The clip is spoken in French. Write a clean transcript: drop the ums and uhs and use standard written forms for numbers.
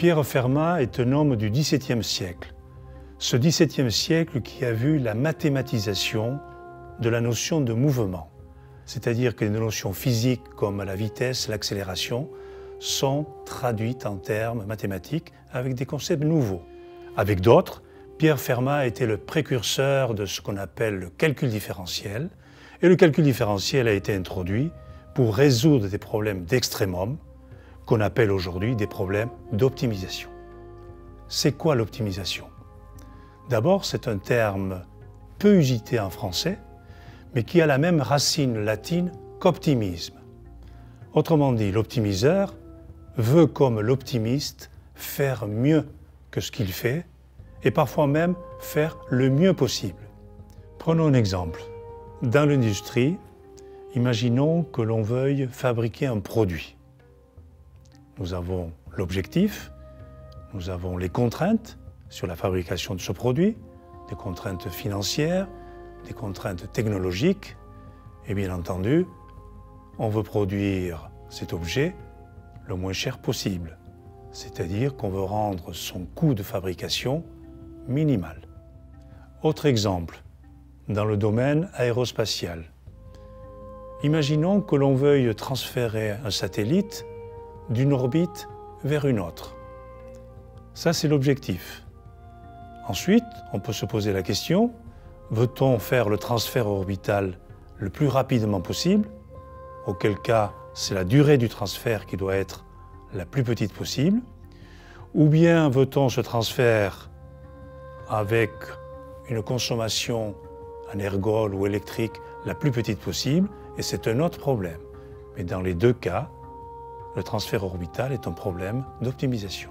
Pierre Fermat est un homme du XVIIe siècle. Ce XVIIe siècle qui a vu la mathématisation de la notion de mouvement. C'est-à-dire que les notions physiques comme la vitesse, l'accélération sont traduites en termes mathématiques avec des concepts nouveaux. Avec d'autres, Pierre Fermat était le précurseur de ce qu'on appelle le calcul différentiel. Et le calcul différentiel a été introduit pour résoudre des problèmes d'extrémum qu'on appelle aujourd'hui des problèmes d'optimisation. C'est quoi l'optimisation? D'abord, c'est un terme peu usité en français, mais qui a la même racine latine qu'optimisme. Autrement dit, l'optimiseur veut, comme l'optimiste, faire mieux que ce qu'il fait, et parfois même faire le mieux possible. Prenons un exemple. Dans l'industrie, imaginons que l'on veuille fabriquer un produit. Nous avons l'objectif, nous avons les contraintes sur la fabrication de ce produit, des contraintes financières, des contraintes technologiques, et bien entendu, on veut produire cet objet le moins cher possible, c'est-à-dire qu'on veut rendre son coût de fabrication minimal. Autre exemple, dans le domaine aérospatial. Imaginons que l'on veuille transférer un satellite d'une orbite vers une autre. Ça, c'est l'objectif. Ensuite, on peut se poser la question, veut-on faire le transfert orbital le plus rapidement possible, auquel cas c'est la durée du transfert qui doit être la plus petite possible, ou bien veut-on ce transfert avec une consommation en ergol ou électrique la plus petite possible, et c'est un autre problème. Mais dans les deux cas, le transfert orbital est un problème d'optimisation.